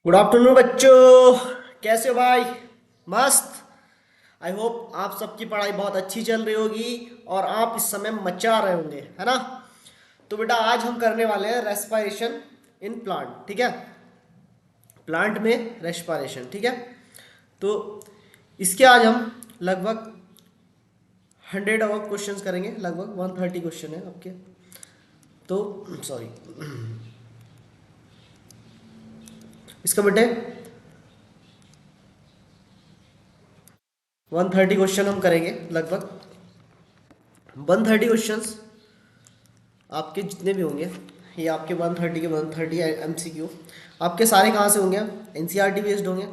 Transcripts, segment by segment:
Good afternoon बच्चों, कैसे हो भाई? मस्त। आई होप आप सबकी पढ़ाई बहुत अच्छी चल रही होगी और आप इस समय मचा रहे होंगे, है ना? तो बेटा आज हम करने वाले हैं रेस्पिरेशन इन प्लांट, ठीक है? प्लांट में रेस्पिरेशन, ठीक है? तो इसके आज हम लगभग 100 क्वेश्चंस करेंगे, लगभग 130 क्वेश्चन है आपके। तो सॉरी, इसका बेटे 130 क्वेश्चन हम करेंगे, लगभग 130 क्वेश्चंस आपके जितने भी होंगे, ये आपके 130 के 130 MCQ आपके सारे कहाँ से होंगे? NCERT बेस्ड होंगे,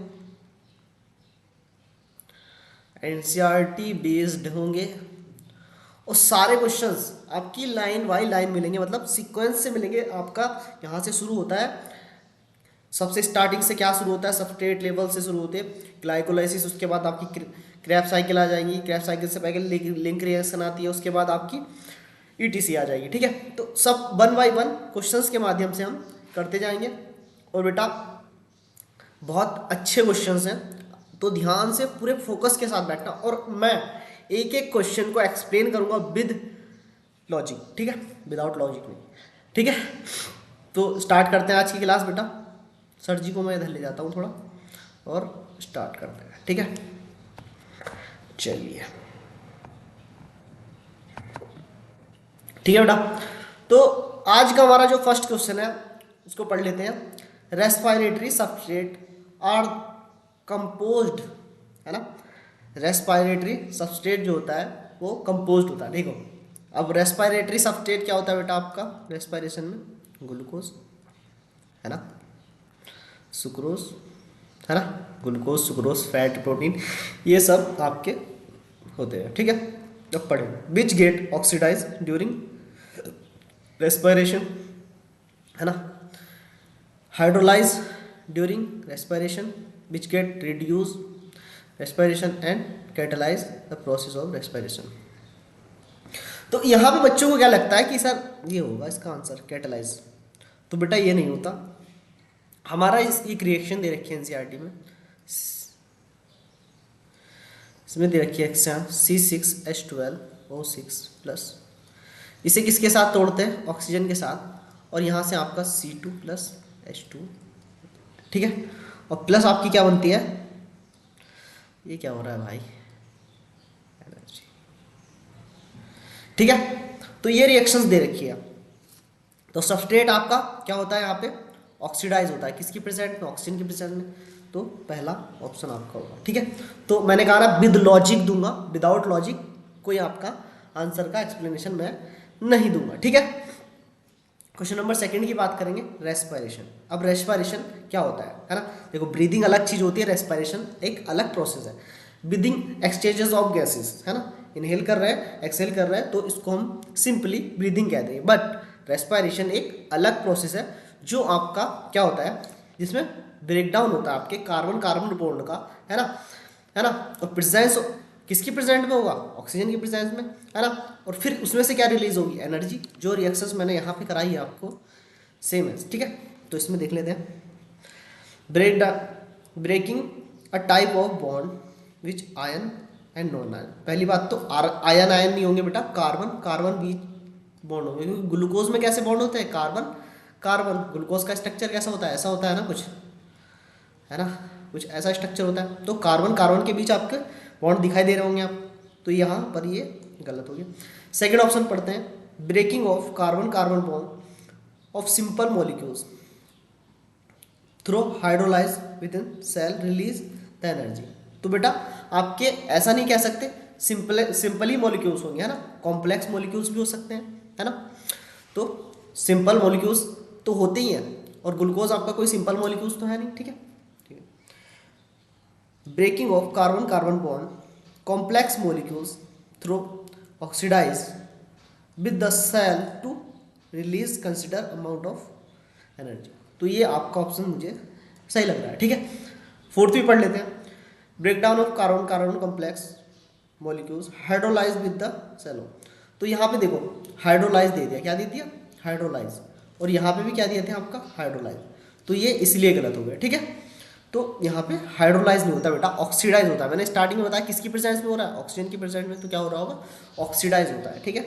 NCERT बेस्ड होंगे। और सारे क्वेश्चंस आपकी लाइन बाई लाइन मिलेंगे, मतलब सीक्वेंस से मिलेंगे। आपका यहाँ से शुरू होता है, सबसे स्टार्टिंग से क्या शुरू होता है? सबस्ट्रेट लेवल से शुरू होते हैं ग्लाइकोलाइसिस, उसके बाद आपकी क्रैब साइकिल आ जाएंगी, क्रैब साइकिल से पहले लिंक रिएक्शन आती है, उसके बाद आपकी ETC आ जाएगी, ठीक है? तो सब 1 बाई 1 क्वेश्चंस के माध्यम से हम करते जाएंगे। और बेटा बहुत अच्छे क्वेश्चंस हैं, तो ध्यान से पूरे फोकस के साथ बैठना, और मैं एक एक क्वेश्चन को एक्सप्लेन करूंगा विद लॉजिक, ठीक है? विदाउट लॉजिक नहीं, ठीक है? तो स्टार्ट करते हैं आज की क्लास बेटा। सर जी को मैं इधर ले जाता हूँ थोड़ा, और स्टार्ट करते हैं, ठीक है? चलिए, ठीक है बेटा। तो आज का हमारा जो फर्स्ट क्वेश्चन है उसको पढ़ लेते हैं। रेस्पिरेटरी सबस्ट्रेट आर कंपोज्ड, है ना? रेस्पिरेटरी सबस्ट्रेट जो होता है वो कंपोज्ड होता है, देखो। अब रेस्पिरेटरी सबस्ट्रेट क्या होता है बेटा आपका रेस्पिरेशन में? ग्लूकोज, है ना? सुक्रोज, है ना? ग्लूकोज, सुक्रोज, फैट, प्रोटीन, ये सब आपके होते हैं, ठीक है? अब पढ़े, which get oxidise during respiration, है ना? Hydrolyse during respiration, which get reduce respiration and catalyse the process of respiration. तो यहाँ पे बच्चों को क्या लगता है कि सर ये होगा इसका आंसर कैटालाइज। तो बेटा ये नहीं होता। हमारा इस एक रिएक्शन दे रखी है एनसीईआरटी में, इसमें दे रखी है C6H12O6 प्लस। इसे किसके साथ तोड़ते हैं? ऑक्सीजन के साथ, और यहाँ से आपका C2+H2, ठीक है? और प्लस आपकी क्या बनती है? ये क्या हो रहा है भाई? एनर्जी, ठीक है? तो ये रिएक्शंस दे रखी है। तो सबस्ट्रेट आपका क्या होता है? यहाँ पे ऑक्सीडाइज होता है, किसकी प्रेजेंट में? ऑक्सीजन की प्रेजेंट में। तो पहला ऑप्शन आपका होगा, ठीक है? तो मैंने कहा ना विद लॉजिक दूंगा, विदाउट लॉजिक कोई आपका आंसर का एक्सप्लेनेशन मैं नहीं दूंगा, ठीक है? क्वेश्चन नंबर सेकंड की बात करेंगे, रेस्पिरेशन। अब रेस्पिरेशन क्या होता है ना? देखो, ब्रीदिंग अलग चीज होती है, रेस्पिरेशन एक अलग प्रोसेस है। ब्रीदिंग एक्सचेंजेस ऑफ गैसेस, है ना? इनहेल कर रहे हैं, एक्सहेल कर रहे हैं, तो इसको हम सिंपली ब्रीदिंग कहते हैं। बट रेस्पिरेशन एक अलग प्रोसेस है, जो आपका क्या होता है, जिसमें ब्रेकडाउन होता है आपके कार्बन कार्बन बॉन्ड का, है ना? है ना? और प्रेजेंस किसकी प्रेजेंट में होगा? ऑक्सीजन की प्रेजेंस में, है ना? और फिर उसमें से क्या रिलीज होगी? एनर्जी। जो रिएक्शंस मैंने यहाँ पे कराई है आपको सेम है, ठीक है? तो इसमें देख लेते हैं। Breaking a type of bond which ion and non ion. पहली बात तो आयन आयन नहीं होंगे बेटा, कार्बन कार्बन बीच बॉन्ड होंगे, क्योंकि ग्लूकोज में कैसे बॉन्ड होते हैं? Carbon carbon. ग्लूकोज का स्ट्रक्चर कैसा होता है? ऐसा होता है ना कुछ, है ना? कुछ ऐसा स्ट्रक्चर होता है। तो कार्बन कार्बन के बीच आपके बॉन्ड दिखाई दे रहे होंगे आप, तो यहाँ पर ये गलत हो गया। सेकेंड ऑप्शन पढ़ते हैं, breaking of carbon carbon bond of simple molecules through hydrolyse with in cell release the energy. तो बेटा आपके ऐसा नहीं कह सकते सिंपली मॉलिक्यूल्स होंगे, है ना? कॉम्प्लेक्स मॉलिक्यूल्स भी हो सकते हैं, है ना? तो सिंपल मॉलिक्यूल्स तो होते ही हैं, और ग्लूकोज आपका कोई सिंपल मॉलिक्यूल्स तो है नहीं, ठीक है? Breaking of carbon carbon bond complex molecules through oxidize with the cell to release consider amount of energy। तो ये आपका ऑप्शन मुझे सही लग रहा है, ठीक है? फोर्थ भी पढ़ लेते हैं, breakdown of carbon carbon complex molecules hydrolyse with the cell. तो यहाँ पे देखो हाइड्रोलाइज दे दिया, क्या दे दिया? हाइड्रोलाइज। और यहाँ पे भी क्या दिया था आपका? हाइड्रोलाइज। तो ये इसलिए गलत हो गया, ठीक है। तो यहाँ पे हाइड्रोलाइज नहीं होता बेटा, ऑक्सीडाइज होता है। मैंने स्टार्टिंग में बताया किसकी प्रेजेंस में हो रहा है, ऑक्सीजन की प्रेजेंस में, तो क्या हो रहा होगा, ऑक्सीडाइज होता है, ठीक है।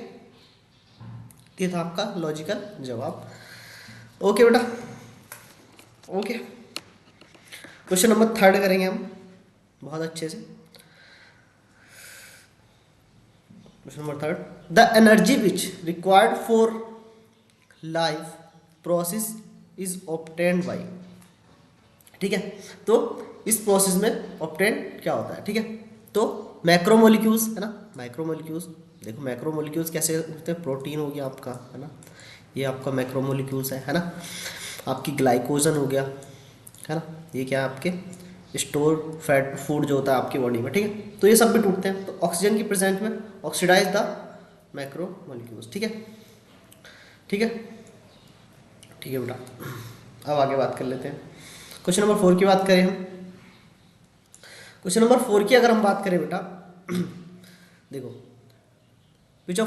ये था आपका लॉजिकल जवाब। ओके बेटा, ओके। क्वेश्चन नंबर 3 करेंगे हम बहुत अच्छे से। Question number 3, the energy which required for life process is obtained by, ठीक है। तो इस प्रोसेस में ऑब्टेन क्या होता है, ठीक है। तो मैक्रोमोलिक्यूल्स है ना, मैक्रोमोलिक्यूल्स, देखो मैक्रोमोलिक्यूल्स कैसे होते हैं, प्रोटीन हो गया आपका, है ना, ये आपका मैक्रोमोलिक्यूल्स है ना। आपकी ग्लाइकोजन हो गया, है ना, ये क्या है आपके स्टोर फैट फूड जो होता है आपकी बॉडी में, ठीक है। तो ये सब भी टूटते हैं, तो ऑक्सीजन की प्रेजेंट में ऑक्सीडाइज द मैक्रोमोलिक्यूल्स, ठीक है, ठीक है, ठीक है बेटा। अब आगे बात कर लेते हैं, क्वेश्चन नंबर 4 की बात करें हम। क्वेश्चन नंबर 4 की अगर हम बात करें बेटा, देखो, which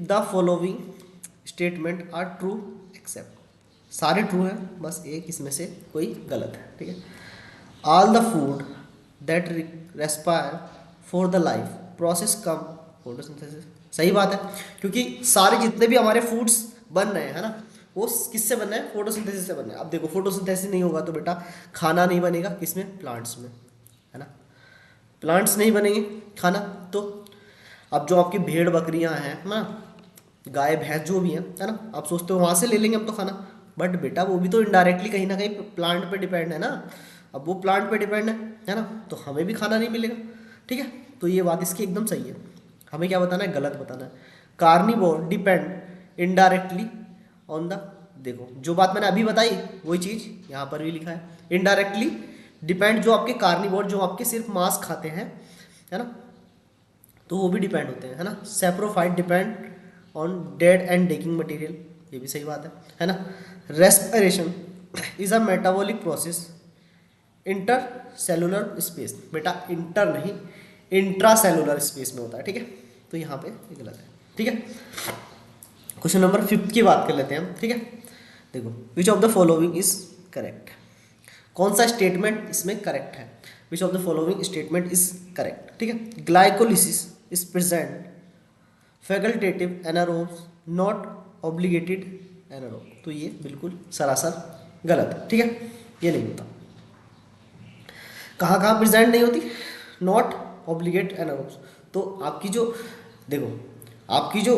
the following statement are true except, सारे ट्रू हैं, बस एक इसमें से कोई गलत है, ठीक है। All the food that respire for the life process come photosynthesis, सही बात है, क्योंकि सारे जितने भी हमारे फूड्स बन रहे हैं, है ना, वो किससे बन रहे हैं, फोटोसिंथेसिस से बन रहे हैं। अब देखो फोटोसिंथेसिस नहीं होगा तो बेटा खाना नहीं बनेगा, किसमें, प्लांट्स में, है ना, प्लांट्स नहीं बनेंगे खाना। तो अब जो आपकी भेड़ बकरियां हैं ना, गाय भैंस जो भी हैं, है ना, आप सोचते हो वहाँ से ले लेंगे हम तो खाना, बट बेटा वो भी तो इनडायरेक्टली कहीं ना कहीं प्लांट पे डिपेंड है ना। अब वो प्लांट पे डिपेंड है ना, तो हमें भी खाना नहीं मिलेगा, ठीक है। तो ये बात इसकी एकदम सही है, हमें क्या बताना है, गलत बताना है। Carnivore depend indirectly on the, देखो जो बात मैंने अभी बताई वही चीज़ यहाँ पर भी लिखा है, इनडायरेक्टली डिपेंड, जो आपके कार्निवोर जो आपके सिर्फ मांस खाते हैं, है ना, तो वो भी डिपेंड होते हैं, है ना। Saprophyte depend on dead and decking material, ये भी सही बात है ना। Respiration is a metabolic process inter cellular space, बेटा इंटर नहीं इंट्रा सेलुलर स्पेस में होता है, ठीक है। तो यहाँ पे ये गलत है, ठीक है। क्वेश्चन नंबर 5 की बात कर लेते हैं हम, ठीक है। देखो, विच of the following is correct, कौन सा स्टेटमेंट इसमें करेक्ट है, विच of the following statement is correct, ठीक है। Glycolysis is present facultative anaerobes not obligated anaerobe, तो ये बिल्कुल सरासर गलत है, ठीक है, ये नहीं होता। कहाँ कहाँ प्रेजेंट नहीं होती, नॉट ऑब्लिगेट एनारोब्स, तो आपकी जो, देखो आपकी जो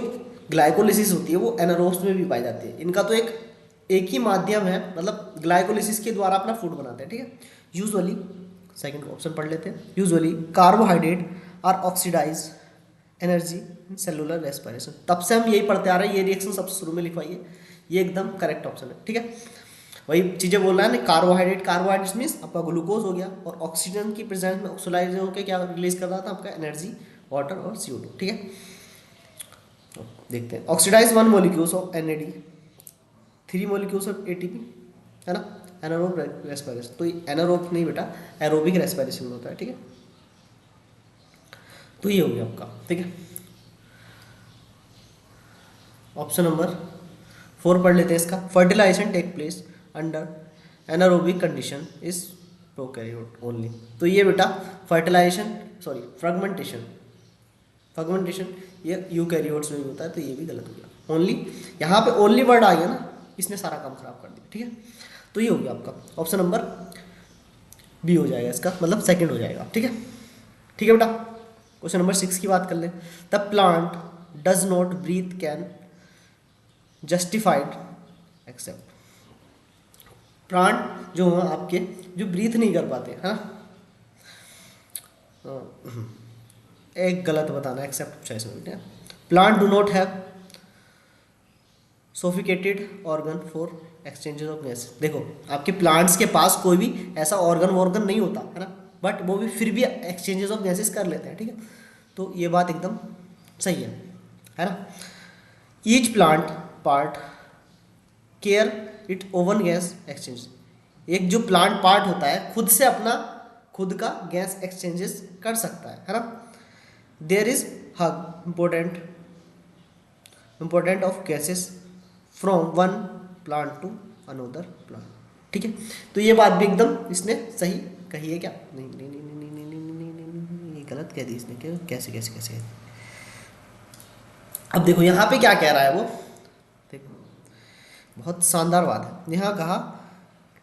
ग्लाइकोलिसिस होती है वो एनारोब्स में भी पाई जाती है। इनका तो एक ही माध्यम है, मतलब ग्लाइकोलिसिस के द्वारा अपना फूड बनाते हैं, ठीक है। यूजुअली, सेकंड ऑप्शन पढ़ लेते हैं, usually carbohydrate are oxidise energy cellular respiration, तब से हम यही पढ़ते आ रहे हैं, ये रिएक्शन सबसे शुरू में लिखवाइए, ये एकदम करेक्ट ऑप्शन है, ठीक है। वही चीज़ें बोल रहा है ना, कार्बोहाइड्रेट मीन्स आपका ग्लूकोज हो गया, और ऑक्सीजन की प्रेजेंस में ऑक्सीडाइज होकर क्या रिलीज कर रहा था, आपका एनर्जी, वाटर और CO2, ठीक है। तो देखते हैं, oxidise 1 molecules of NAD, 3 molecules of ATP, है ना, एनारोब रेस्पिरेशन, तो एनारोब नहीं बेटा, एरोबिक रेस्पिरेशन होता है, ठीक है। तो ये हो गया आपका, ठीक है। ऑप्शन नंबर 4 पढ़ लेते हैं इसका, fertilisation take place under anaerobic condition is prokaryote only, तो ये बेटा फर्टिलाइजेशन, सॉरी फ्रेगमेंटेशन ये यूकैरियोट्स में भी होता है, तो ये भी गलत हो गया। ओनली, यहाँ पे ओनली वर्ड आ गया ना, इसने सारा काम खराब कर दिया, ठीक है। तो ये हो गया आपका ऑप्शन नंबर बी हो जाएगा इसका, मतलब सेकंड हो जाएगा, ठीक है, ठीक है बेटा। क्वेश्चन नंबर 6 की बात कर ले, the plant does not breathe can justified except, plant जो हैं आपके जो ब्रीथ नहीं कर पाते, है ना, एक गलत बताना, एक्सेप्ट चॉइस में बेटा, plant do not have sophisticated organ for exchanges of gas, देखो आपके प्लांट्स के पास कोई भी ऐसा ऑर्गन नहीं होता, है ना, बट वो भी फिर भी एक्सचेंजेस ऑफ गैसेस कर लेते हैं, ठीक है। तो ये बात एकदम सही है ना। Each plant part care it oven gas exchange, एक जो प्लांट पार्ट होता है खुद से अपना खुद का गैस एक्सचेंजेस कर सकता है ना। There is huge important of gases from one plant to another plant, ठीक है, तो ये बात भी एकदम इसने सही कही है क्या? नहीं नहीं नहीं नहीं नहीं नहीं नहीं नहीं नहीं नहीं, ये गलत कह दी इसने। क्यों? कैसे कैसे कैसे? अब देखो यहाँ पे क्या कह रहा है वो, देखो बहुत शानदार बात है। यहाँ कहा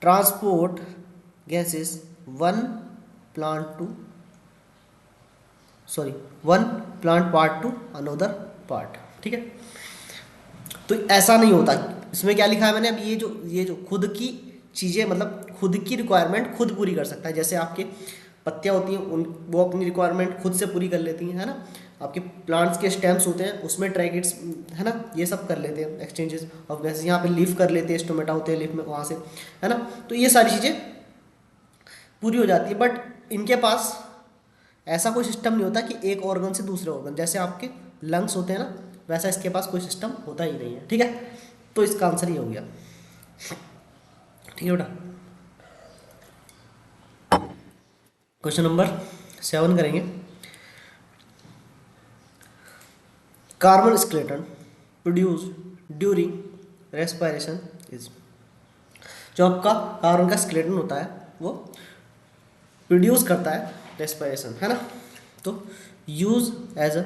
transport gases one plant to sorry one plant part to another part, ठीक है। तो ऐसा नहीं होता। इसमें क्या लिखा है मैंने, अब ये जो खुद की चीज़ें, मतलब खुद की रिक्वायरमेंट खुद पूरी कर सकता है। जैसे आपके पत्तियाँ होती हैं, उन वो अपनी रिक्वायरमेंट खुद से पूरी कर लेती हैं, है ना। आपके प्लांट्स के स्टेम्स होते हैं, उसमें ट्रैकिट्स, है ना, ये सब कर लेते हैं एक्सचेंजेस ऑफ गैसेस। यहाँ पे लीफ कर लेते हैं, स्टोमेटा होते हैं लीफ में, वहाँ से, है ना। तो ये सारी चीज़ें पूरी हो जाती है। बट इनके पास ऐसा कोई सिस्टम नहीं होता कि एक ऑर्गन से दूसरे ऑर्गन, जैसे आपके लंग्स होते हैं ना, वैसा इसके पास कोई सिस्टम होता ही नहीं है, ठीक है। तो इसका आंसर ये हो गया, ठीक है बेटा। क्वेश्चन नंबर 7 करेंगे। Carbon skeleton produce during respiration is, जो आपका कार्बन का स्केलेटन होता है वो प्रोड्यूस करता है रेस्पिरेशन, है ना। तो use as a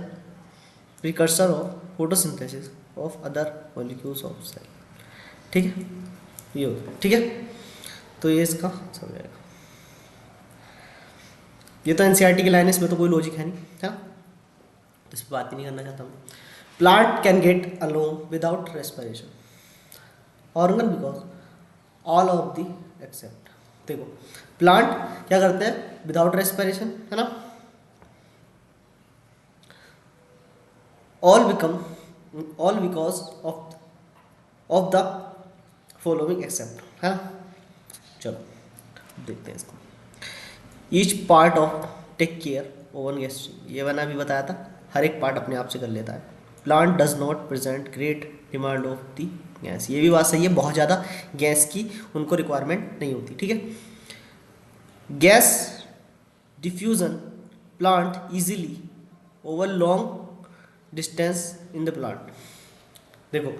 precursor of photosynthesis of other molecules of cell, ठीक है, ये होता है, ठीक है। तो ये इसका सब जाएगा। ये तो एनसीईआरटी की लाइन है, इसमें तो कोई लॉजिक है नहीं, है ना, तो इस पर बात ही नहीं करना चाहता हूँ। Plant can get along without respiration organ because all of the except, देखो प्लांट क्या करते हैं विदाउट रेस्पिरेशन, है ना, all because of the following except, है ना। चलो देखते हैं इसको। Each part of take care own gas, ये मैंने अभी बताया था, हर एक पार्ट अपने आप से कर लेता है। Plant does not present great demand of the gas, ये भी बात सही है, बहुत ज़्यादा गैस की उनको रिक्वायरमेंट नहीं होती, ठीक है। Gas diffusion plant easily over long distance in the plant, देखो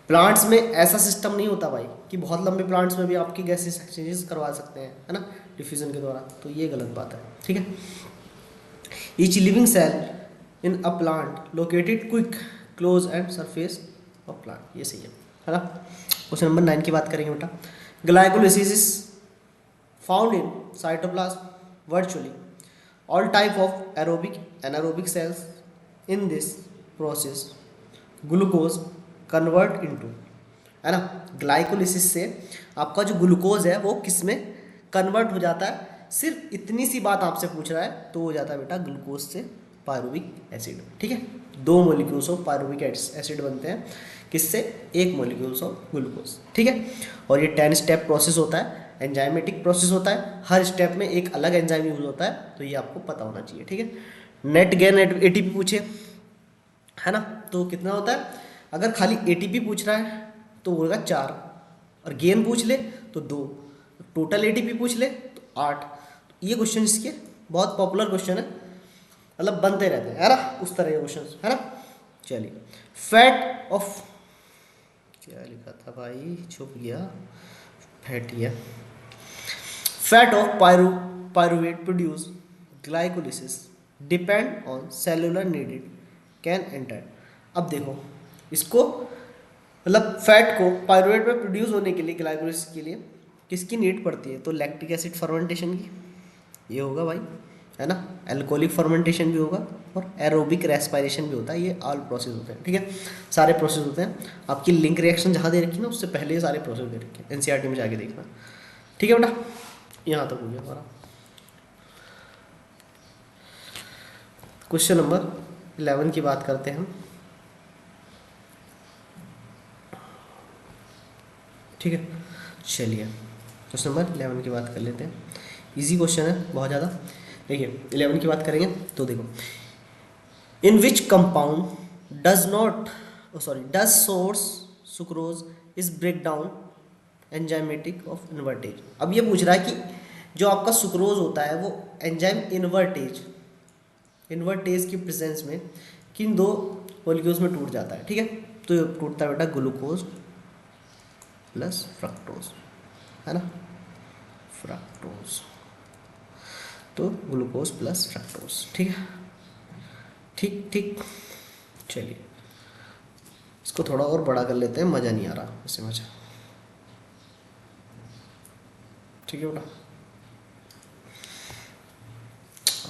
प्लांट्स में ऐसा सिस्टम नहीं होता भाई कि बहुत लंबे प्लांट्स में भी आपकी गैसेस एक्सचेंजेस करवा सकते हैं, है ना, डिफ्यूजन के द्वारा, तो ये गलत बात है, ठीक है। Each living cell in a plant located quick close and surface of plant, ये सही है ना। क्वेश्चन नंबर 9 की बात करेंगे बेटा। Glycolysis is found in cytoplasm virtually all type of aerobic anaerobic cells. In this process glucose convert into, है ना, ग्लाइकोलिसिस से आपका जो ग्लूकोज है वो किस में कन्वर्ट हो जाता है, सिर्फ इतनी सी बात आपसे पूछ रहा है, तो हो जाता है बेटा ग्लूकोज से पायरुविक एसिड, ठीक है। 2 मॉलिक्यूल्स ऑफ पायरुविक एसिड बनते हैं, किससे, 1 मॉलिक्यूल्स ऑफ ग्लूकोज, ठीक है। और ये 10 स्टेप प्रोसेस होता है, एंजाइमेटिक प्रोसेस होता है, हर स्टेप में एक अलग एंजाइम यूज होता है, तो ये आपको पता होना चाहिए, ठीक है। नेट गेन एटीपी पूछे, है ना, तो कितना होता है, अगर खाली एटीपी पूछ रहा है तो होगा 4, और गेन पूछ ले तो 2, टोटल एटीपी पूछ ले तो 8। ये क्वेश्चन इसके बहुत पॉपुलर क्वेश्चन है, मतलब बनते रहते हैं, है ना, उस तरह के क्वेश्चन, है ना। चलिए, फैट ऑफ, क्या लिखा था भाई, छुप गया, फैटी है। Fat of pyruvate produce glycolysis depend on cellular needed can enter. अब देखो इसको, मतलब फैट को पायरुवेट में प्रोड्यूस होने के लिए, ग्लाइकोलिसिस के लिए किसकी नीड पड़ती है, तो लैक्टिक एसिड फर्मेंटेशन की, ये होगा भाई, है ना। एल्कोहलिक फर्मेंटेशन भी होगा और एरोबिक रेस्पिरेशन भी होता है, ये ऑल प्रोसेस होते हैं, ठीक है, सारे प्रोसेस होते हैं। आपकी लिंक रिएक्शन जहाँ दे रखी है ना, उससे पहले ये सारे प्रोसेस दे रखे हैं, एनसीईआरटी में जाके देखना, ठीक है बेटा। यहाँ तक हो गया हमारा। क्वेश्चन नंबर 11 की बात करते हैं हम, ठीक है। चलिए क्वेश्चन नंबर 11 की बात कर लेते हैं, इजी क्वेश्चन है बहुत ज़्यादा। देखिए 11 की बात करेंगे तो देखो, in which compound does source sucrose is break down enzymatic of invertase. अब ये पूछ रहा है कि जो आपका सुक्रोज होता है वो एंजाइम इन्वर्टेज की प्रेजेंस में किन 2 मॉलिक्यूल्स में टूट जाता है, ठीक है। तो ये टूटता है बेटा ग्लूकोज प्लस फ्रक्टोज, है ना, फ्रक्टोज, तो ग्लूकोज प्लस फ्रक्टोज, ठीक है। ठीक ठीक, चलिए इसको थोड़ा और बड़ा कर लेते हैं, मज़ा नहीं आ रहा इससे मज़ा, ठीक है बेटा।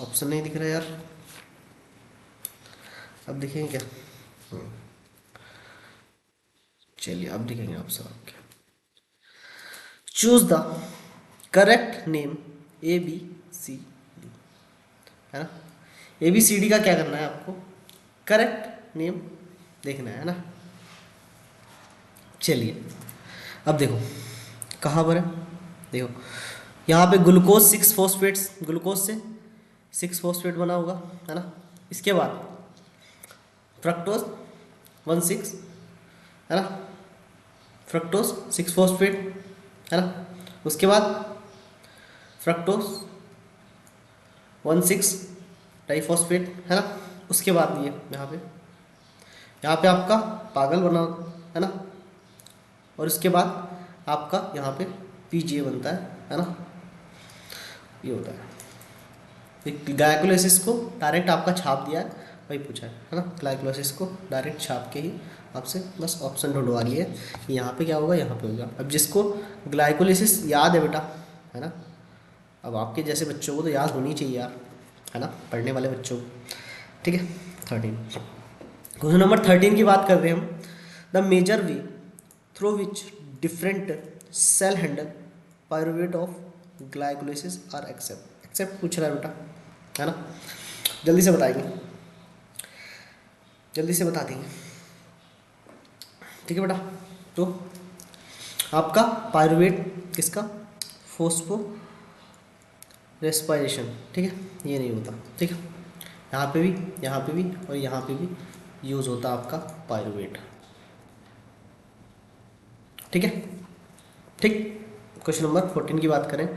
ऑप्शन नहीं दिख रहा यार, अब दिखेंगे क्या? चलिए अब दिखेंगे ऑप्शन आपके। Choose the correct name A B C D, है ना। ए बी सी डी का क्या करना है आपको? करेक्ट नेम देखना है ना। चलिए अब देखो कहाँ पर है, देखो यहाँ पे ग्लूकोज 6 फॉस्फेट्स, ग्लूकोज से 6 फॉस्फेट बना होगा, है ना। इसके बाद फ्रक्टोज 16, है ना, फ्रक्टोज 6 फॉस्फेट, है ना। उसके बाद फ्रक्टोज 16 डाइफॉस्फेट, है ना। उसके बाद ये यहाँ पे आपका पागल बना है ना, और इसके बाद आपका यहाँ पे पीजीए बनता है ना, ये होता है। ग्लाइकोलाइसिस को डायरेक्ट आपका छाप दिया है, वही पूछा है ना। ग्लाइकोलाइसिस को डायरेक्ट छाप के ही आपसे बस ऑप्शन ढूंढवा लिए कि यहाँ पे क्या होगा, यहाँ पे होगा। अब जिसको ग्लाइकोलाइसिस याद है बेटा, है ना, अब आपके जैसे बच्चों को तो याद होनी चाहिए यार, है ना, पढ़ने वाले बच्चों को, ठीक है। 13, क्वेश्चन नंबर 13 की बात कर रहे हैं हम। The major way through which different cell handle pyruvate of glycolysis are except पूछ रहा है बेटा, है ना। जल्दी से बताएंगे, जल्दी से बता देंगे, ठीक है बेटा। तो आपका पायरुवेट किसका? फोस्फो रेस्पायरेशन, ठीक है, ये नहीं होता, ठीक है। यहाँ पे भी, यहाँ पे भी और यहाँ पे भी यूज़ होता है आपका पायरुवेट, ठीक है, ठीक। क्वेश्चन नंबर 14 की बात करें।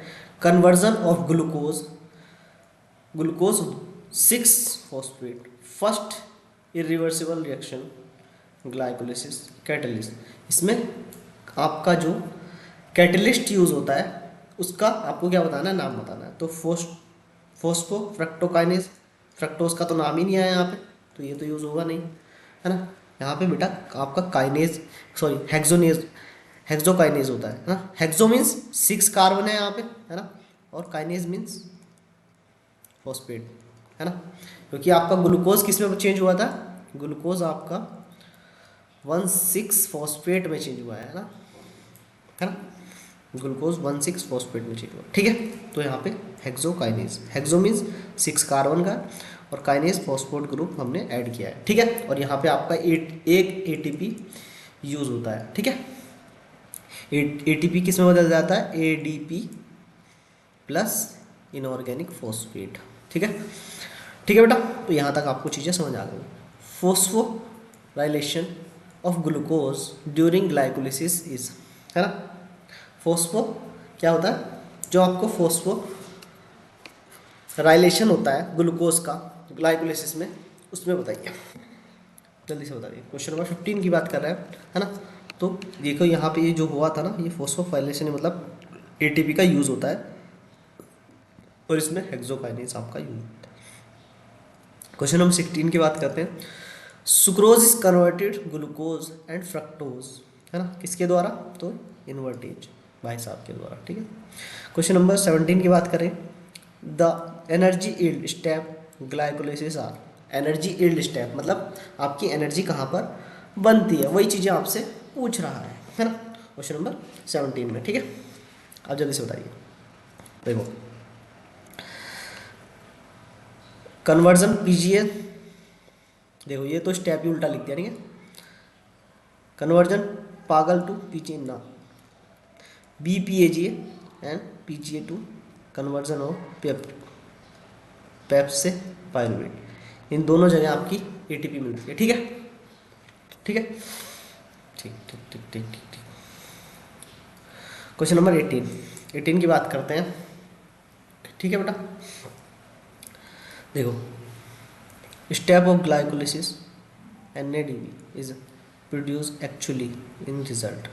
Conversion of glucose 6 phosphate first irreversible reaction glycolysis catalyst. इसमें आपका जो कैटलिस्ट यूज़ होता है उसका आपको क्या बताना है, नाम बताना है। तो फोस्फो फ्रक्टोकाइनेज, फ्रक्टोज का तो नाम ही नहीं आया यहाँ पे, तो ये तो यूज़ होगा नहीं, है ना। यहाँ पे बेटा आपका काइनेज, सॉरी हेक्सोनेज, हेक्सोकाइनेज होता है ना। हेक्सो मीन्स 6 कार्बन है यहाँ पे, है ना, और काइनेज मीन्स फॉस्फेट, है ना। क्योंकि आपका ग्लूकोज किस में चेंज हुआ था? ग्लूकोज आपका 16 फॉस्फेट में चेंज हुआ है ना, ग्लूकोज 16 फॉस्फेट में चेंज हुआ, ठीक है। तो यहाँ पे हेक्सोकाइनेज, हेक्सो मीन्स 6 कार्बन का, और काइनेज फॉस्फेट ग्रुप हमने ऐड किया है, ठीक है। और यहाँ पे आपका एक एटीपी यूज होता है, ठीक है। एटीपी किस में बदल जाता है? एडीपी प्लस इनऑर्गेनिक फॉस्फेट, ठीक है, ठीक है बेटा। तो यहाँ तक आपको चीज़ें समझ आ गई। Phosphorylation of glucose during glycolysis is, है ना। फोस्फो क्या होता है? जो आपको फोस्फोराइलेशन होता है ग्लूकोज का ग्लाइकोलिसिस में, उसमें बताइए, जल्दी से बताइए। क्वेश्चन नंबर 15 की बात कर रहे हैं, है ना। तो देखो यहाँ पे ये जो हुआ था ना, ये फोस्फोराइलेशन मतलब एटीपी का यूज़ होता है, और इसमें हेक्सोकाइनेज आपका यूज होता है। क्वेश्चन नंबर 16 की बात करते हैं। Sucrose is converted glucose and fructose, है ना, किसके द्वारा? तो इन्वर्टेज भाई साहब के द्वारा, ठीक है। क्वेश्चन नंबर 17 की बात करें। The energy yield step glycolysis are, energy yield step मतलब आपकी एनर्जी कहाँ पर बनती है, वही चीज़ें आपसे पूछ रहा है ना, क्वेश्चन नंबर 17 में, ठीक है। आप जल्दी से बताइए। देखो कन्वर्जन पीजीए, देखो ये तो स्टेप ही उल्टा लिख दिया, ठीक है। कन्वर्जन पागल टू पीजीए ना, BPAGA and PGA to conversion of PEP से पायरुवेट, इन दोनों जगह आपकी एटीपी मिलती है, ठीक है, ठीक है, ठीक ठीक ठीक ठीक ठीक ठीक। क्वेश्चन नंबर 18 की बात करते हैं, ठीक है बेटा। देखो step of glycolysis NADP is produce actually in result,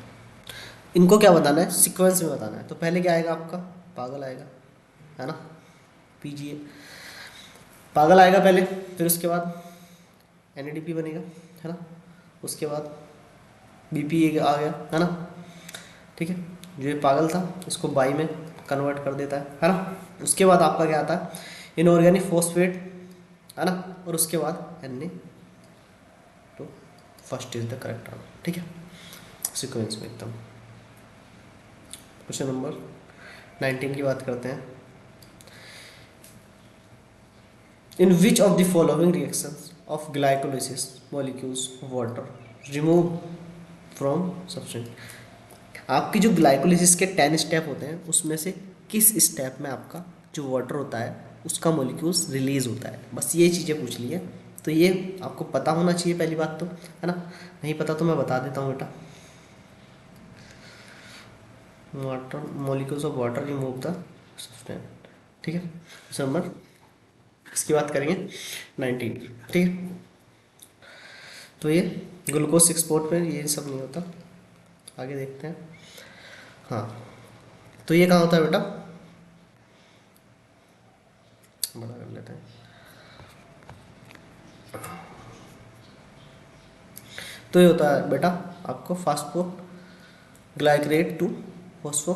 इनको क्या बताना है? सीक्वेंस में बताना है। तो पहले क्या आएगा आपका पागल आएगा, है ना, पीजीए पागल आएगा पहले, फिर उसके बाद एनएडीपी बनेगा, है ना, उसके बाद बीपीए आ गया, है ना, ठीक है। जो ये पागल था इसको बाई में कन्वर्ट कर देता है ना। उसके बाद आपका क्या आता है, इनऑर्गेनिक फॉस्फेट, है ना, और उसके बाद एन, तो first is the correct answer, ठीक है, सीक्वेंस में एकदम। क्वेश्चन नंबर 19 की बात करते हैं। In which of the following reactions of glycolysis molecules water remove from substance. आपकी जो ग्लाइकोलिसिस के 10 स्टेप होते हैं उसमें से किस स्टेप में आपका जो वाटर होता है उसका मॉलिक्यूल्स रिलीज होता है, बस ये चीज़ें पूछ ली है। तो ये आपको पता होना चाहिए पहली बात तो, है ना, नहीं पता तो मैं बता देता हूँ बेटा। Water molecules of water remove the substance, ठीक है। नंबर इसकी बात करेंगे 19, ठीक है। तो ये ग्लूकोज एक्सपोर्ट में ये सब नहीं होता, आगे देखते हैं। हाँ, तो ये कहाँ होता है बेटा, बड़ा कर लेते हैं। तो ये होता है बेटा आपको फास्फो ग्लाइक्रेट टू फॉस्फो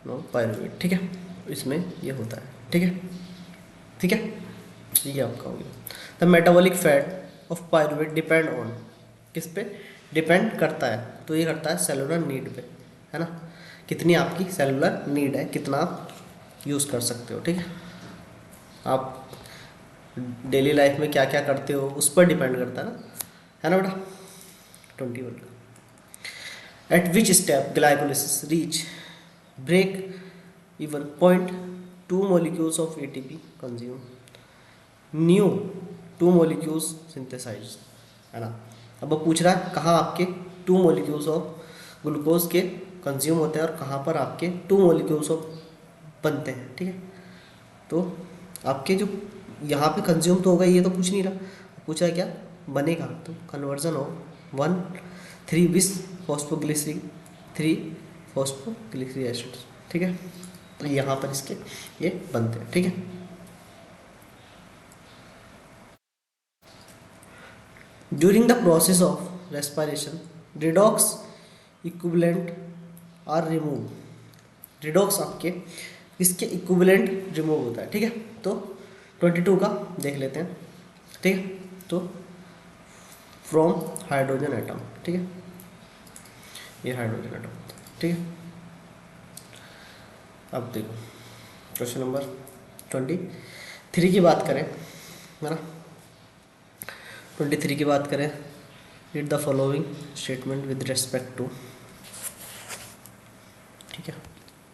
पायरुवेट, ठीक है, इसमें ये होता है, ठीक है, ठीक है, ये आपका हो गया। The metabolic fat of pyruvate depend on, किस पे डिपेंड करता है, तो ये करता है सेलुलर नीड पे, है ना, कितनी आपकी सेलुलर नीड है, कितना आप यूज़ कर सकते हो, ठीक है, आप डेली लाइफ में क्या क्या करते हो उस पर डिपेंड करता है ना बेटा। 21 का at which step glycolysis reach break even point 2 molecules of ATP consume new 2 molecules synthesise, है ना। अब वो पूछ रहा है कहाँ आपके 2 molecules ऑफ ग्लूकोज के कंज्यूम होते हैं और कहाँ पर आपके 2 molecules ऑफ बनते हैं, ठीक है। तो आपके जो यहाँ पे कंज्यूम तो होगा ये तो पूछ नहीं रहा, पूछा है क्या बनेगा, तो कन्वर्जन ऑफ 1,3 बिस फॉस्फोग्लिसरिक 3 फॉस्फोग्लिसरिक एसिड, ठीक है। तो यहाँ पर इसके ये बनते हैं, ठीक है। During the process of respiration redox equivalent are remove, redox आपके इसके इक्विवेलेंट रिमूव होता है, ठीक है। तो 22 का देख लेते हैं, ठीक है। तो फ्रॉम हाइड्रोजन एटम, ठीक है, ये हाइड्रोजन एटम, ठीक है। अब देखो क्वेश्चन नंबर 23 की बात करें, है ना, 23 की बात करें, read the following statement with respect to, ठीक है,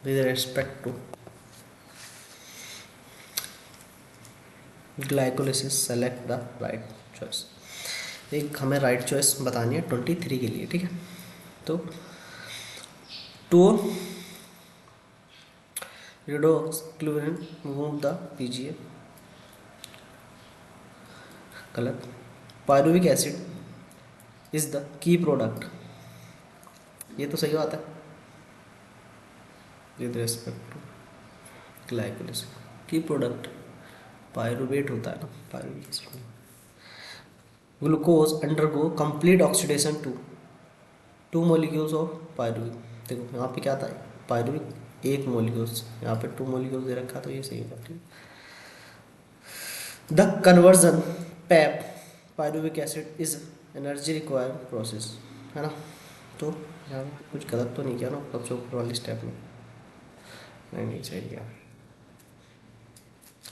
with respect to glycolysis select the right choice. एक हमें राइट चॉइस बतानी है 23 के लिए, ठीक है। तो to redox chlorine remove the PGA, गलत। Pyruvic acid is the key product, ये तो सही बात है, विद रेस्पेक्ट टू ग्लाइकोलिसिस की प्रोडक्ट पायरुवेट होता है ना, pyruvic acid. Glucose undergo complete oxidation to 2 molecules of pyruvic, देखो यहाँ पे क्या था, पायरुविक 1 molecules, यहाँ पे 2 molecules दे रखा, तो ये सही होगा, ठीक। The conversion PEP pyruvic acid is energy required process, है ना। तो यहाँ कुछ गलत तो नहीं किया ना सबसे ऊपर वाली स्टेप में, नहीं सही किया।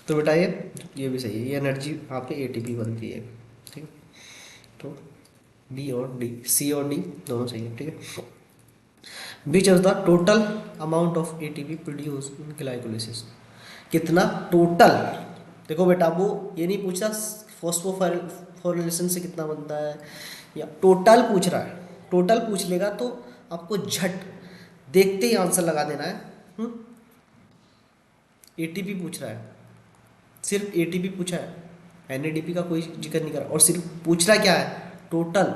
तो बेटा ये भी सही है, ये एनर्जी आपके ATP बनती है, ठीक है। तो B और D, C और D दोनों सही है, ठीक है। Which of the total amount of ATP produce in glycolysis, कितना टोटल, देखो बेटा वो ये नहीं पूछ रहा फॉस्फोफोरिलेशन से कितना बनता है, या टोटल पूछ रहा है, टोटल पूछ लेगा तो आपको झट देखते ही आंसर लगा देना है। ATP पूछ रहा है, सिर्फ ATP पूछा है, NADP का कोई जिक्र नहीं करा, और सिर्फ पूछ रहा क्या है, टोटल।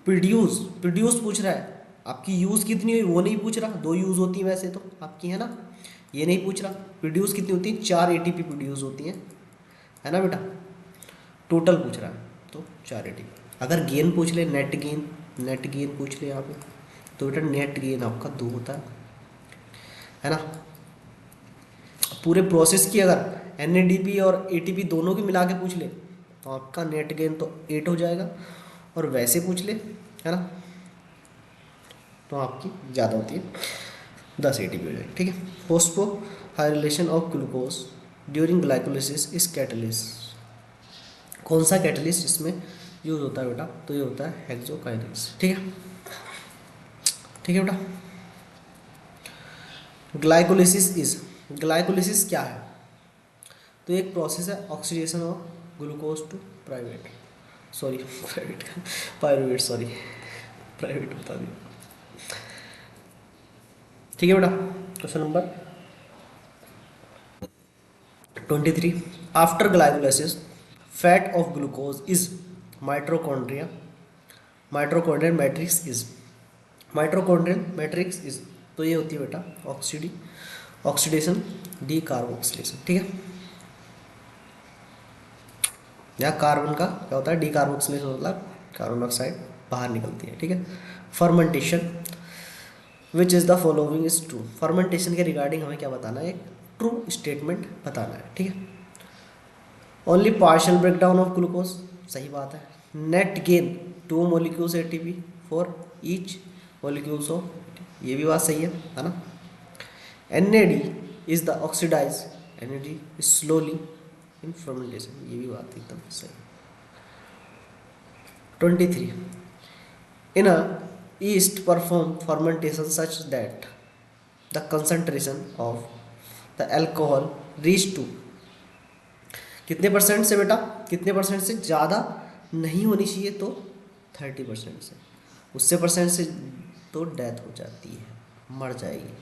प्रोड्यूस पूछ रहा है, आपकी यूज़ कितनी हुई वो नहीं पूछ रहा, 2 यूज़ होती है वैसे तो आपकी, है ना, ये नहीं पूछ रहा। प्रोड्यूस कितनी होती है, 4 एटीपी प्रोड्यूस होती हैं, है ना बेटा, टोटल पूछ रहा है तो 4 एटीपी। अगर गेन पूछ ले, नेट गेन पूछ ले यहाँ पे, तो बेटा नेट गेन आपका 2 होता है ना। पूरे प्रोसेस की अगर एन और एटीपी दोनों की मिला के पूछ ले तो आपका नेट गेन तो 8 हो जाएगा, और वैसे पूछ ले, है ना, तो आपकी ज़्यादा होती है, 10 एटीपी हो जाएगी, ठीक है। Phospho hydration of glucose during glycolysis इस कैटलिस्ट, कौन सा कैटलिस्ट इसमें यूज होता है बेटा, तो ये होता है हेक्सोकाइनेज, ठीक है, ठीक है बेटा। ग्लाइकोलिसिस क्या है, तो एक प्रोसेस है oxidation of glucose to pyruvate बता दिया, ठीक है बेटा। Question number 23, after glycolysis fate of glucose is mitochondria mitochondrial matrix is, तो ये होती है बेटा ऑक्सीडेशन डी कार्बोक्सिलेशन, ठीक है। यहाँ कार्बन का क्या होता है, डी कार्बोक्सिलेशन, मतलब कार्बन डाइऑक्साइड बाहर निकलती है, ठीक है। Fermentation which is the following is true, fermentation के रिगार्डिंग हमें क्या बताना है, एक ट्रू स्टेटमेंट बताना है, ठीक है। Only partial breakdown of glucose, सही बात है। Net gain 2 molecules ATP for each molecules of, ये भी बात सही है ना। NAD is the oxidise, NAD is slowly in fermentation, ये भी बात एकदम सही। 23, in a yeast perform fermentation such that the concentration of the alcohol reach to, कितने परसेंट से बेटा, कितने परसेंट से, ज़्यादा नहीं होनी चाहिए तो 30% से, उससे परसेंट से तो डेथ हो जाती है, मर जाएगी,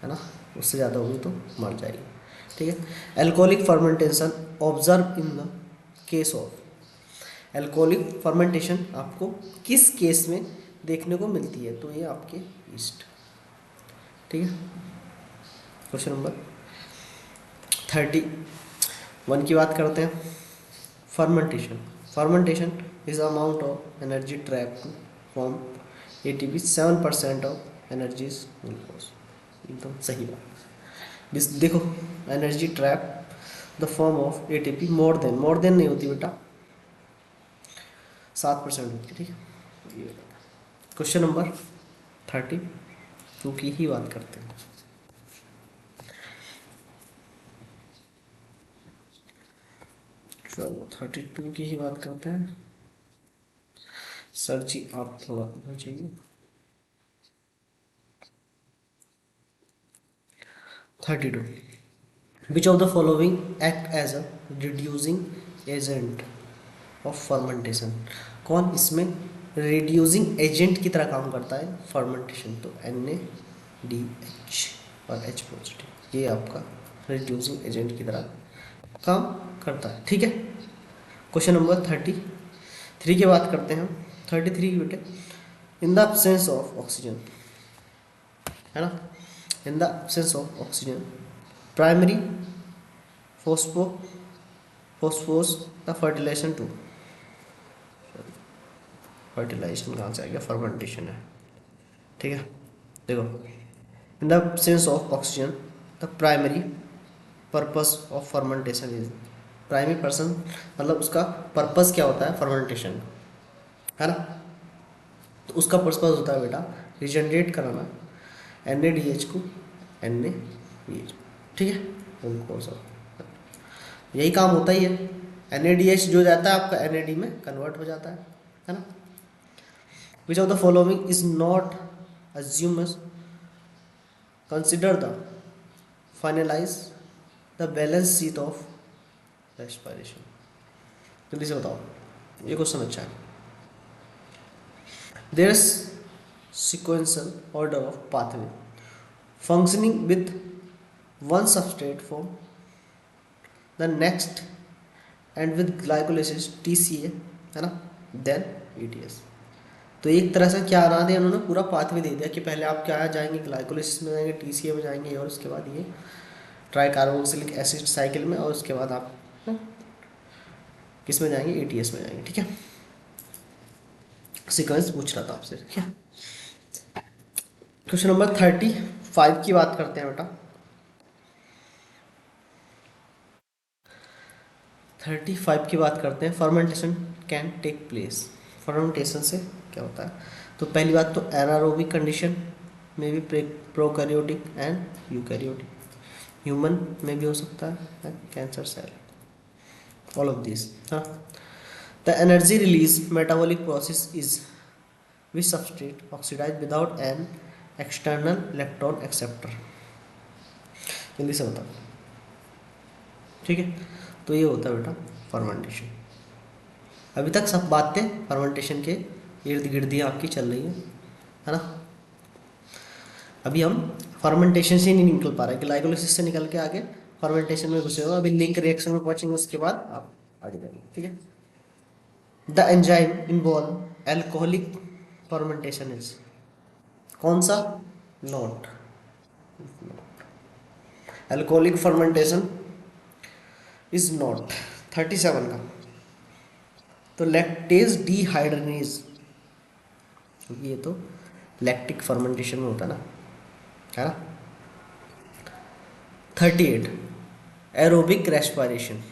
है ना, उससे ज़्यादा होगी तो मर जाएगी, ठीक है। Alcoholic fermentation observe in the case of, alcoholic fermentation आपको किस केस में देखने को मिलती है, तो ये आपके ईस्ट, ठीक है। क्वेश्चन नंबर 31 की बात करते हैं। Fermentation is amount of energy trap to form ATP, 7% of energy is glucose, एकदम सही बात। देखो energy trap the form of ATP more than नहीं होती बेटा, 7% होती है, ठीक है। क्वेश्चन नंबर 32 की ही बात करते हैं। चलो 32 की ही बात करते हैं। सर जी आप थोड़ा उधर चाहिए। 32, which of the following act as a reducing agent of fermentation, कौन इसमें रिड्यूसिंग एजेंट की तरह काम करता है फर्मेंटेशन, तो NADH और H पॉजिटिव, ये आपका रिड्यूसिंग एजेंट की तरह काम करता है, ठीक है। क्वेश्चन नंबर 33 की बात करते हैं। 33 की बेटे, in the absence of oxygen, है ना, in the absence of oxygen primary purpose the fertilization to, fertilization कहाँ से आ गया, फर्मेंटेशन है, ठीक है। देखो in the absence of oxygen the primary purpose of fermentation is, primary person मतलब उसका पर्पस क्या होता है फर्मेंटेशन, है ना, तो उसका पर्पस होता है बेटा रिजनरेट कराना NADH को NADH, ठीक है, उनको सब यही काम होता ही है। NADH जो जाता है आपका NAD में कन्वर्ट हो जाता है ना। Which of the following is not assumed, consider the finalize the balance sheet of respiration, जल्दी से बताओ, ये क्वेश्चन अच्छा है। There is sequential order of pathway functioning with one substrate form the next and with glycolysis TCA, है ना, then ETS, तो एक तरह से क्या बना दिया उन्होंने, पूरा पाथवे दे दिया कि पहले आप क्या जाएंगे, ग्लाइकोलिसिस में जाएंगे, टीसीए में जाएंगे, और उसके बाद ये ट्राई कार्बोक्सिलिक एसिड साइकिल में, और उसके बाद आप किस में जाएंगे, एटीएस में जाएंगे। ठीक है, सीक्वेंस पूछ रहा था आपसे। ठीक है, क्वेश्चन नंबर 35 की बात करते हैं बेटा। 35 की बात करते हैं, fermentation can take place. Fermentation से क्या होता है, तो पहली बात तो एनारोबिक कंडीशन में भी प्रोकैरियोटिक एंड यूकैरियोटिक, ह्यूमन में भी हो सकता है, cancer cell, all of this. हाँ, the energy release metabolic process is which substrate oxidize without an external electron acceptor. जल्दी से बताओ। ठीक है, तो ये होता है बेटा फर्मेंटेशन। अभी तक सब बातें फर्मेंटेशन के इर्द गिर्द ही आपकी चल रही है ना। अभी हम फर्मेंटेशन से नहीं निकल पा रहे, ग्लाइकोलिसिस से निकल के आगे फर्मेंटेशन में घुसे हुए, अभी लिंक रिएक्शन में पहुंचेंगे, उसके बाद आप आगे जाएंगे। ठीक है, the enzyme involve alcoholic fermentation is, कौन सा, not alcoholic fermentation is not. 37 का, तो लैक्टेज डिहाइड्रेनेज, क्योंकि ये तो लैक्टिक फर्मेंटेशन में होता है ना, है ना। 38 एरोबिक रेस्पिरेशन,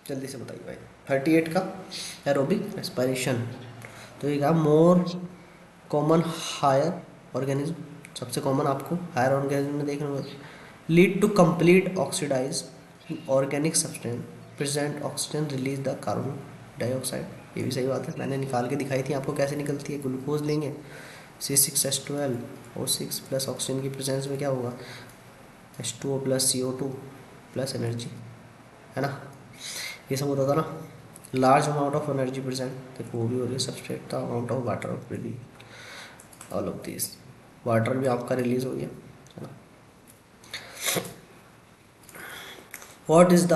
जल्दी से बताइए भाई। 38 का एरोबिक रेस्पिरेशन, तो ये कहा मोर कॉमन हायर ऑर्गेनिज्म, सबसे कॉमन आपको हायर ऑर्गेनिज्म में देखने को, lead to complete oxidise organic substance present oxygen release the carbon dioxide. ये भी सही बात है, मैंने निकाल के दिखाई थी आपको कैसे निकलती है। ग्लूकोज लेंगे, C6H12 O6 प्लस ऑक्सीजन की प्रेजेंस में क्या होगा, H2O plus CO2 plus energy, है ना। ये सब होता था ना, large amount of energy present, देखो वो भी हो रही है सब्सट्रेट था, amount of water of release, all of this, water भी आपका रिलीज हो गया, है ना। What is the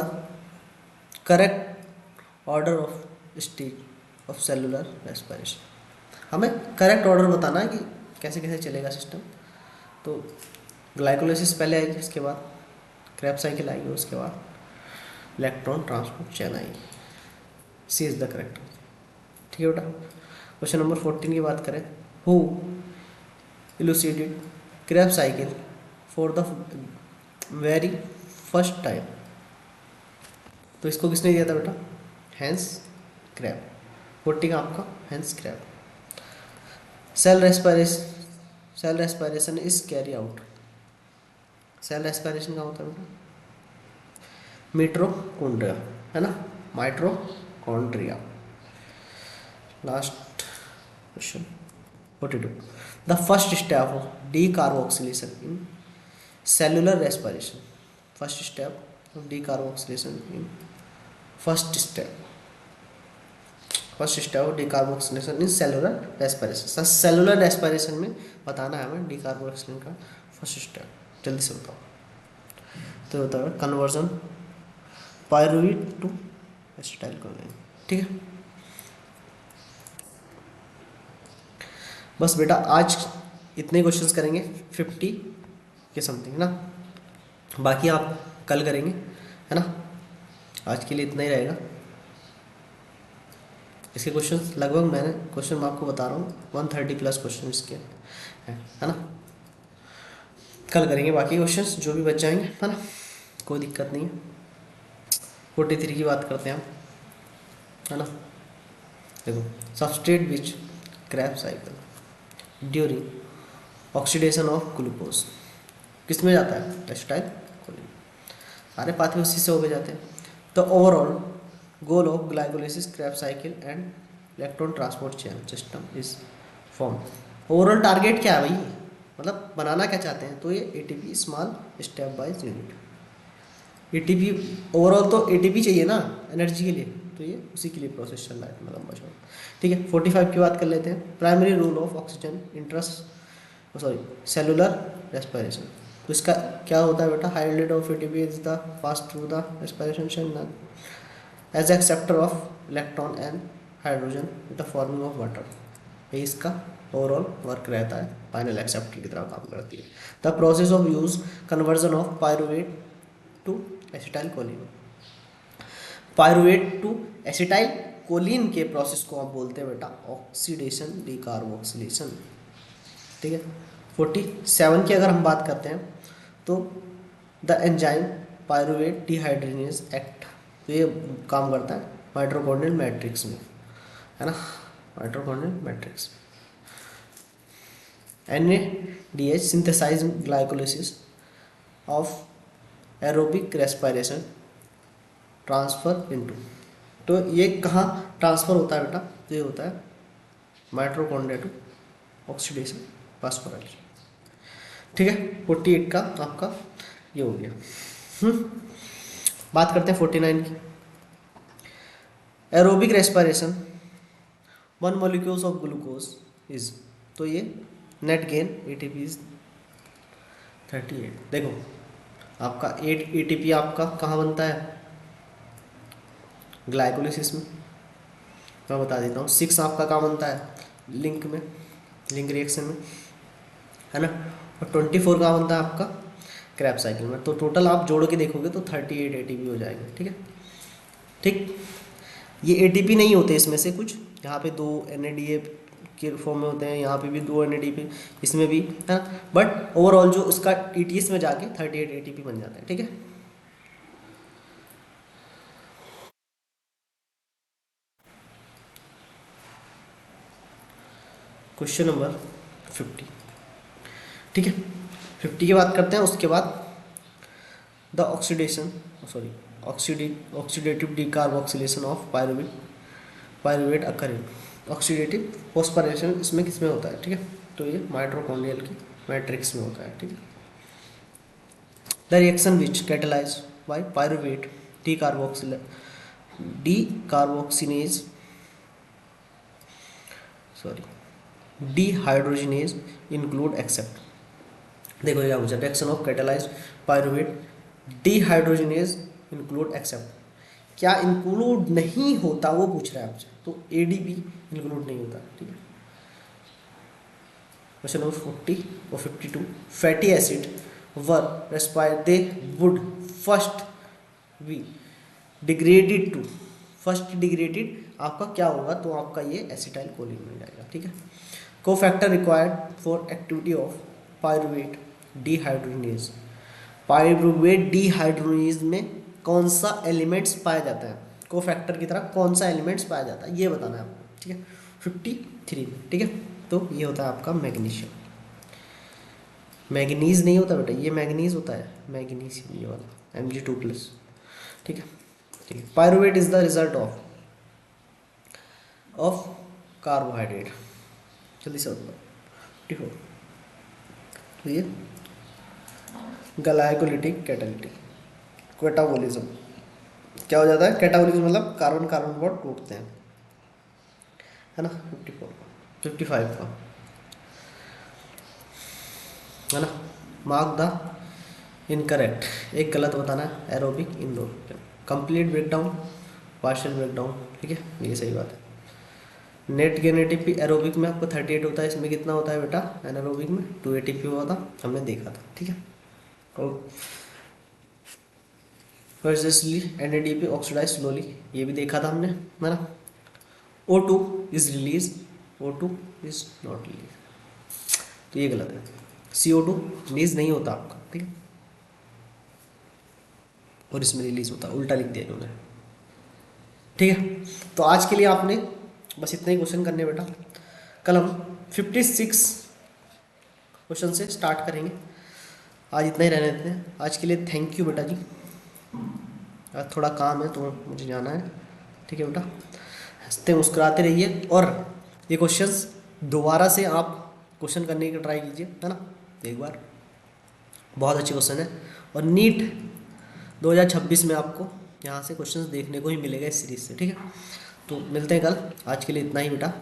correct order of stage of cellular respiration, हमें करेक्ट ऑर्डर बताना है कि कैसे कैसे चलेगा सिस्टम। तो ग्लाइकोलाइसिस पहले आएगी, उसके बाद क्रेब्स साइकिल आएगी, उसके बाद इलेक्ट्रॉन ट्रांसपोर्ट चेन आएगी। C is the correct. ठीक है बेटा, क्वेश्चन नंबर 14 की बात करें, who elucidated Krebs cycle for the very first time, तो इसको किसने दिया था बेटा, हैंस क्रैब। 14 आपका Hans Krebs. Cell respiration is carry out, cell respiration का होता है बेटा मिटोकॉन्ड्रिया, है ना, mitochondria. Last question 42, the first step of decarboxylation in cellular respiration, first step of decarboxylation in first step of decarboxylation in cellular respiration. Cellular respiration में बताना है हमें डीकार्बोक्सिलेशन का फर्स्ट स्टेप, जल्दी से बताओ। तो होता है conversion pyruvate to acetyl choline. ठीक है, बस बेटा आज इतने क्वेश्चंस करेंगे 50 के समथिंग ना, बाकी आप कल करेंगे, है ना। आज के लिए इतना ही रहेगा। इसके क्वेश्चंस लगभग मैंने क्वेश्चन मैं आपको बता रहा हूँ 130 प्लस क्वेश्चन इसके हैं, है ना। कल करेंगे बाकी क्वेश्चंस जो भी बच जाएंगे, है ना, कोई दिक्कत नहीं है। 43 की बात करते हैं हम, है ना। देखो, substrate which Krebs cycle during oxidation of glucose किस में जाता है, एसिटाइल कोलिन, सारे पाथवे उसी से हो गए जाते हैं। तो overall goal of glycolysis Krebs cycle and electron transport chain system is form. Overall target क्या है भाई, मतलब बनाना क्या चाहते हैं, तो ये ATP small step by unit. ATP overall तो एटीपी चाहिए ना एनर्जी के लिए, तो ये उसी के लिए प्रोसेस चल रहा है इतना लंबा चौड़ा। ठीक है, 45 की बात कर लेते हैं, primary rule of oxygen cellular respiration. तो इसका क्या होता है बेटा, high rate of ATP is the fast through the respiration channel as acceptor of electron and hydrogen with the forming of water. ये इसका ओवरऑल वर्क रहता है, फाइनल एक्सेप्टर की तरह काम करती है। The process of use conversion of pyruvate to acetyl choline. Pyruvate to acetyl choline के प्रोसेस को आप बोलते हैं बेटा ऑक्सीडेशन डीकार्बोक्सिलेशन। ठीक है। 47 की अगर हम बात करते हैं तो the enzyme pyruvate dehydrogenase act, तो ये काम करता है माइटोकॉन्ड्रियल मैट्रिक्स में, है ना, mitochondrial matrix. NADH synthesise glycolysis of aerobic respiration transfer into, तो ये कहाँ ट्रांसफर होता है बेटा, तो ये होता है माइटोकॉन्ड्रिया टू ऑक्सीडेशन फास्फोराइलेशन। ठीक है। 48 का आपका ये हो गया। बात करते हैं 49 की। Aerobic respiration 1 molecules of glucose is, तो ये नेट गेन ATP इज 38। देखो आपका 8 ATP आपका कहाँ बनता है, ग्लाइकोलिसिस में, मैं बता देता हूँ। 6 आपका कहाँ बनता है, लिंक में, लिंक रिएक्शन में, है ना। और 24 कहाँ बनता है आपका, क्रैब साइकिल में। तो टोटल आप जोड़ के देखोगे तो 38 ATP हो जाएंगे। ठीक है। ठीक, ये ATP नहीं होते इसमें से कुछ, यहाँ पे 2 NADA के फॉर्म में होते हैं, यहाँ पे भी 2 NADP, इसमें भी, है ना, बट ओवरऑल जो उसका TTS में जाके 38 ATP बन जाता है। ठीक है। Question number 50। ठीक है। 50 की बात करते हैं। उसके बाद the oxidation sorry oxidative decarboxylation of pyruvate occur in, oxidative phosphorylation इसमें किस में होता है। ठीक है। तो ये माइटोकॉन्ड्रियल की मैट्रिक्स में होता है। ठीक है। The reaction which catalyse by pyruvate decarboxylase dehydrogenase include except. देखो क्या पूछा, reaction of catalyse pyruvate dehydrogenase include except, क्या इंक्लूड नहीं होता वो पूछ रहा है आपसे, तो ADP इंक्लूड नहीं होता। ठीक है। क्वेश्चन नंबर 40 और 52, fatty acid were respire they would first be degraded to, first degraded आपका क्या होगा, तो आपका ये एसिटाइल कोलिन मिल जाएगा। ठीक है। को factor required for activity of pyruvate dehydrogenase, pyruvate dehydrogenase में कौन सा एलिमेंट्स पाया जाता है, को फैक्टर की तरह कौन सा एलिमेंट्स पाया जाता है, ये बताना है आपको। ठीक है। 53 में। ठीक है। तो ये होता है आपका मैग्नीशियम, मैग्नीज नहीं होता बेटा, ये मैग्नीज होता है, मैग्नीशियम ये वाला Mg2+। ठीक है। ठीक है। Pyruvate is the result of carbohydrate, जल्दी से बताओ। 54, तो ये ग्लाइकोलिटिक कैटालिटिक कैटाबोलिज्म, क्या हो जाता है, कैटाबोलिज्म मतलब कार्बन कार्बन बॉन्ड टूटते हैं, है ना। 54 55 का, है ना, मार्क द इनकरेक्ट, एक गलत बताना है, aerobic anaerobic, complete breakdown, partial breakdown. ठीक है, ये सही बात है। नेट गेन ATP एरोबिक में आपको 38 होता है, इसमें कितना होता है बेटा, एनारोबिक में 2 ATP हुआ था, हमने देखा था। ठीक है। और वर्सेसली NADP ऑक्सीडाइज स्लोली, ये भी देखा था हमने, है ना। O2 is release, O2 is not release, तो ये गलत है, CO2 रिलीज नहीं होता आपका। ठीक है। और इसमें रिलीज होता है, उल्टा लिख दिया इन्होंने। ठीक है। तो आज के लिए आपने बस इतने ही क्वेश्चन करने बेटा, कल हम 56 क्वेश्चन से स्टार्ट करेंगे। आज इतना ही रहने देते हैं। आज के लिए थैंक यू बेटा जी, आज थोड़ा काम है तो मुझे जाना है। ठीक है बेटा, हंसते मुस्कुराते रहिए, और ये क्वेश्चंस दोबारा से आप क्वेश्चन करने की ट्राई कीजिए, है ना, एक बार। बहुत अच्छे क्वेश्चन है, और नीट 2026 में आपको यहाँ से क्वेश्चंस देखने को ही मिलेगा इस सीरीज से। ठीक है। तो मिलते हैं कल, आज के लिए इतना ही बेटा।